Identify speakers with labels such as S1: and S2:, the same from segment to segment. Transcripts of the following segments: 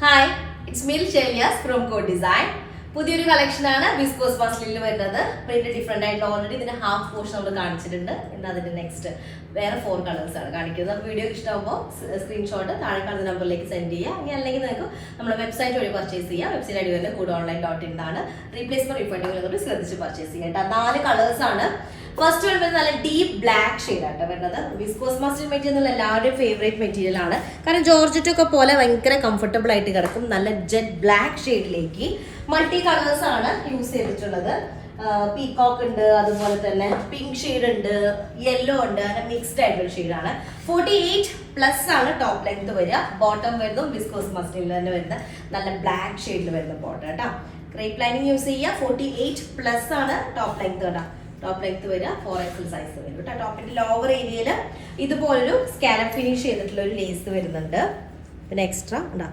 S1: Hi, it's Meel Sheliyas from code design. പുതിയൊരു കളക്ഷനാണ് viscose മസ്ലിനിൽ വരുന്നത്. പ്രിന്റ് ഡിഫറെന്റ് ആയിട്ടുള്ള ഓൾറെഡി ഇതിന്റെ ഹാഫ് പോർഷൻ നമ്മൾ കാണിച്ചിട്ടുണ്ട്. എന്നാൽ അതിന്റെ നെക്സ്റ്റ് വേറെ 4 കളേഴ്സ് ആണ് കാണിക്കുന്നത്. അപ്പോൾ വീഡിയോ ഇഷ്ടമാകുമ്പോൾ സ്ക്രീൻഷോട്ട് താഴെ കാണുന്ന നമ്പറിലേക്ക് സെൻഡ് ചെയ്യുക. അല്ലെങ്കിൽ നിങ്ങൾക്ക് നമ്മുടെ വെബ്സൈറ്റ് വഴി പർച്ചേസ് ചെയ്യാം. വെബ്സൈറ്റ് ഐഡി വരുന്നത് CodeOnline.in എന്നാണ്. റീപ്ലേസ്മെന്റ് റീഫണ്ടിങ് ശ്രദ്ധിച്ച് പർച്ചേസ് ചെയ്യാം. 4 കളേഴ്സ് ആണ്. ഫസ്റ്റ് വരുന്നത് നല്ല ഡീപ്പ് ബ്ലാക്ക് ഷെയ്ഡ് ആട്ടോ വരുന്നത്. വിസ്കോസ് മസ്ലിൻ മെറ്റീരിയൽ എല്ലാവരുടെയും ഫേവറേറ്റ് മെറ്റീരിയൽ ആണ്. കാരണം ജോർജറ്റൊക്കെ പോലെ ഭയങ്കര കംഫർട്ടബിൾ ആയിട്ട് കിടക്കും. നല്ല ജെറ്റ് ബ്ലാക്ക് ഷെയ്ഡിലേക്ക് മൾട്ടി കളേഴ്സ് ആണ് യൂസ് ചെയ്തിട്ടുള്ളത്. പീകോക്ക് ഉണ്ട്, അതുപോലെ തന്നെ പിങ്ക് ഷെയ്ഡ് ഉണ്ട്, യെല്ലോ ഉണ്ട്, അങ്ങനെ മിക്സ്ഡ് ആയിട്ടുള്ള ഷെയ്ഡാണ്. 48+ ആണ് ടോപ്പ് ലെങ്ത് വരിക. ബോട്ടം വരുന്നതും വിസ്കോസ് മസ്ലിനിൽ തന്നെ വരുന്ന നല്ല ബ്ലാക്ക് ഷെയ്ഡിൽ വരുന്ന ബോട്ടം കേട്ടോ. ക്രേപ്പ് ലൈനിങ് യൂസ് ചെയ്യുക. 48+ ആണ് ടോപ്പ് ലെങ്ത് കേട്ടോ. ടോപ്പ് ലെങ്ത് വരിക 4XL സൈസ് വരും കേട്ടോ. ടോപ്പിന്റെ ലോവർ ഏരിയയിൽ ഇതുപോലൊരു സ്കാലപ്പ് ഫിനിഷ് ചെയ്തിട്ടുള്ള ഒരു ലേസ് വരുന്നുണ്ട്. പിന്നെ എക്സ്ട്രാ ഉണ്ടാ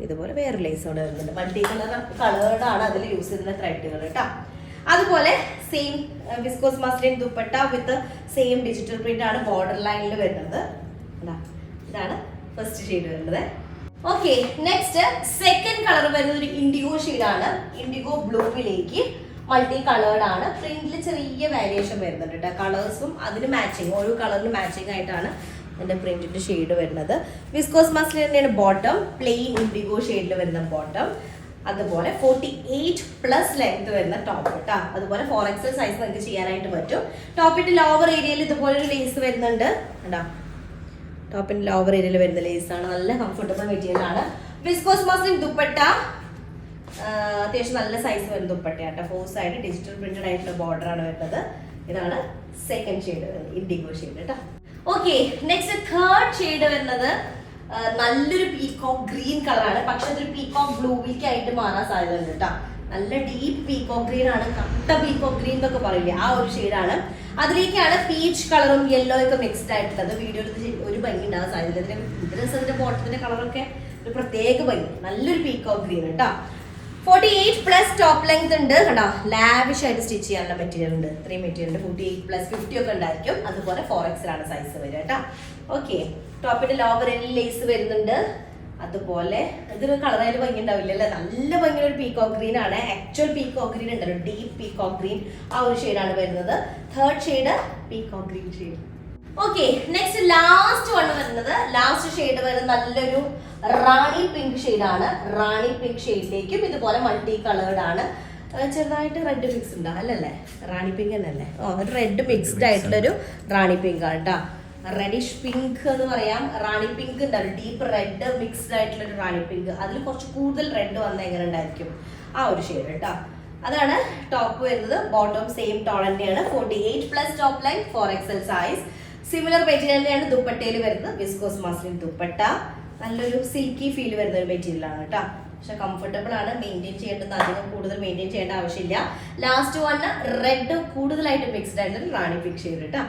S1: ഇതുപോലെ വേറെ ലേസ് അവിടെ വരുന്നുണ്ട്. മൾട്ടി കളേർഡാണ് അതിൽ യൂസ് ചെയ്യുന്ന ത്രെഡുകൾ കേട്ടോ. അതുപോലെ same viscose muslin dupatta with same digital print ആണ് ബോർഡർ ലൈനിൽ വരുന്നത്. ഇതാണ് ഫസ്റ്റ് ഷെയ്ഡ് വരുന്നത്. ഓക്കെ, നെക്സ്റ്റ് സെക്കൻഡ് കളർ വരുന്നത് ഒരു ഇൻഡിഗോ ഷെയ്ഡാണ്. ഇൻഡിഗോ ബ്ലൂവിലേക്ക് മൾട്ടി കളേർഡ് ആണ്. പ്രിന്റിൽ ചെറിയ വേരിയേഷൻ വരുന്നുണ്ട് കേട്ടോ. കളേഴ്സും അതിന് മാച്ചിങ്, ഓരോ കളറിന് മാച്ചിങ് ആയിട്ടാണ് എൻ്റെ പ്രിന്റിന്റെ ഷെയ്ഡ് വരുന്നത്. വിസ്കോസ് മസ്ലിൻ തന്നെയാണ് ബോട്ടം, പ്ലെയിൻ ഇൻഡിഗോ ഷെയ്ഡിൽ വരുന്ന ബോട്ടം. അതുപോലെ 48+ ലെങ്ത് വരുന്ന ടോപ്പ് കേട്ടോ. അതുപോലെ 4XL സൈസ് നിങ്ങൾക്ക് ചെയ്യാനായിട്ട് പറ്റും. ടോപ്പിന്റെ ലോവർ ഏരിയയിൽ ഇതുപോലെ ഒരു ലേസ് വരുന്നുണ്ട് കേട്ടോ. ടോപ്പിന്റെ ലോവർ ഏരിയയിൽ വരുന്ന ലേസ് ആണ്. നല്ല കംഫർട്ടബിൾ മെറ്റീരിയൽ ആണ്. വിസ്കോസ് മസ്ലിൻ ദുപ്പട്ട അത്യാവശ്യം നല്ല സൈസ് വരുന്ന ദുപ്പട്ടയാട്ടോ. 4 സൈഡ് ഡിജിറ്റൽ പ്രിന്റഡ് ആയിട്ടുള്ള ബോർഡർ ആണ് വരുന്നത്. ഇതാണ് സെക്കൻഡ് ഷെയ്ഡ്, ഇൻഡിഗോ ഷെയ്ഡ് കേട്ടോ. ഓക്കെ, നെക്സ്റ്റ് തേർഡ് ഷെയ്ഡ് വരുന്നത് നല്ലൊരു പീകോക്ക് ഗ്രീൻ കളറാണ്. പക്ഷെ അതൊരു പീകോക്ക് ബ്ലൂവിലേക്ക് ആയിട്ട് മാറാൻ സാധ്യതയുണ്ട് കേട്ടോ. നല്ല ഡീപ്പ് പീകോക്ക് ഗ്രീൻ ആണ്. കട്ട പീകോക്ക് ഗ്രീൻ എന്നൊക്കെ പറയില്ലേ, ആ ഒരു ഷെയ്ഡാണ്. അതിലേക്കാണ് പീച്ച് കളറും യെല്ലോ ഒക്കെ മിക്സ്ഡ് ആയിട്ടുള്ളത്. വീഡിയോയിൽ ഒരു ഭംഗി ഉണ്ടാകാൻ സാധ്യത. ഇതിന്റെ ബോട്ടത്തിന്റെ കളറൊക്കെ ഒരു പ്രത്യേക ഭംഗി. നല്ലൊരു പീകോക്ക് ഗ്രീൻ കേട്ടോ. 48+ ടോപ്പ് ലെങ്ത് ഉണ്ട് കേട്ടോ. ലാവിഷ് ആയിട്ട് സ്റ്റിച്ച് ചെയ്യാനുള്ള മെറ്റീരിയൽ ഉണ്ട്. ഇത്രയും മെറ്റീരിയൽ ഉണ്ട്. 48+ 50 ഒക്കെ ഉണ്ടായിരിക്കും. അതുപോലെ 4XL ആണ് സൈസ് വരിക കേട്ടോ. ഓക്കെ, ടോപ്പിന്റെ ലോവർ എൻഡിൽ ലേസ് വരുന്നുണ്ട്. അതുപോലെ ഇതൊരു കളറായാലും ഭംഗി ഉണ്ടാവില്ല അല്ലേ. നല്ല ഭംഗിയുള്ള ഒരു പീകോക്ക് ഗ്രീൻ ആണ്. ആക്ച്വൽ പീകോക്ക് ഗ്രീൻ ഉണ്ടല്ലോ, ഡീപ്പ് പീകോക്ക് ഗ്രീൻ, ആ ഒരു ഷെയ്ഡാണ് വരുന്നത്. Third shade peacock green shade. Okay, next last വരുന്നത് ലാസ്റ്റ് ഷെയ്ഡ് വരുന്നത് നല്ലൊരു റാണി പിങ്ക് ഷെയ്ഡാണ്. റാണി പിങ്ക് ഷെയ്ഡിലേക്കും ഇതുപോലെ മൾട്ടി കളേർഡ് ആണ്. ചെറുതായിട്ട് റെഡ് മിക്സ് ഉണ്ടാവും അല്ലല്ലേ, റാണി പിങ്ക് എന്നല്ലേ. ഒരു റെഡ് മിക്സ്ഡ് ആയിട്ടുള്ളൊരു റാണി പിങ്ക് ആണ് കേട്ടോ. റെഡിഷ് പിങ്ക് എന്ന് പറയാം. റാണി പിങ്ക് ഉണ്ടാവും, ഡീപ്പ് റെഡ് മിക്സ്ഡ് ആയിട്ടുള്ള ഒരു റാണി പിങ്ക്. അതിൽ കുറച്ച് കൂടുതൽ റെഡ് വന്നാൽ എങ്ങനെ ഉണ്ടായിരിക്കും, ആ ഒരു ഷെയ്ഡ് കേട്ടോ. അതാണ് ടോപ്പ് വരുന്നത്. ബോട്ടം സെയിം ടോൺ തന്നെയാണ്. 48+ top line, 4XL size. Similar material തന്നെയാണ് ദുപ്പട്ടയിൽ വരുന്നത്. Viscose muslin dupatta. നല്ലൊരു സിൽക്കി ഫീൽ വരുന്ന ഒരു മെറ്റീരിയൽ ആണ് കേട്ടോ. പക്ഷെ കംഫർട്ടബിൾ ആണ്. മെയിൻറ്റെയിൻ ചെയ്യേണ്ടത് അധികം കൂടുതൽ മെയിൻറ്റെയിൻ ചെയ്യേണ്ട ആവശ്യമില്ല. ലാസ്റ്റ് വന്ന് റെഡ് കൂടുതലായിട്ട് മിക്സ്ഡ് ആയിട്ടുള്ള റാണി പിങ്ക് ഷെയ്ഡ് കേട്ടോ.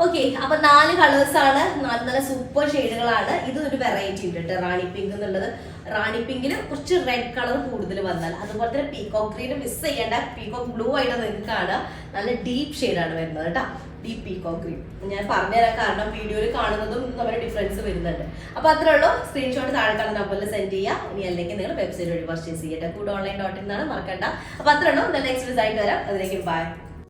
S1: ഓക്കെ, അപ്പൊ 4 കളേഴ്സ് ആണ്. നല്ല സൂപ്പർ ഷെയ്ഡുകളാണ്. ഇത് ഒരു വെറൈറ്റി ഉണ്ട് കേട്ടോ. റാണി പിങ്ക് എന്നുള്ളത്, റാണി പിങ്കിൽ കുറച്ച് റെഡ് കളർ കൂടുതൽ വന്നാൽ, അതുപോലെ തന്നെ പീകോക്ക് ഗ്രീൻ മിസ് ചെയ്യേണ്ട. പീകോക്ക് ബ്ലൂ ആയിട്ട് നിങ്ങൾക്ക് കാണാം. നല്ല ഡീപ്പ് ഷെയ്ഡാണ് വരുന്നത് കേട്ടോ. Deep peacock green. ഞാൻ പറഞ്ഞുതരാം, കാരണം വീഡിയോയിൽ കാണുന്നതും നമ്മുടെ ഡിഫറൻസ് വരുന്നുണ്ട്. അപ്പൊ അത്രേ ഉള്ളൂ. സ്ക്രീൻഷോട്ട് താഴെ കാണുന്ന നമ്പറിൽ സെൻഡ് ചെയ്യുക. ഇനി അല്ലെങ്കിൽ നിങ്ങൾ വെബ്സൈറ്റ് വഴി പർച്ചേസ് ചെയ്യട്ടെ. CodeOnline.in എന്നാണ്, മറക്കണ്ട. അപ്പൊ അത്രേ ഉള്ളൂ. നെക്സ്റ്റ് ആയിട്ട് വരാം. അതിലേക്ക് ബൈ.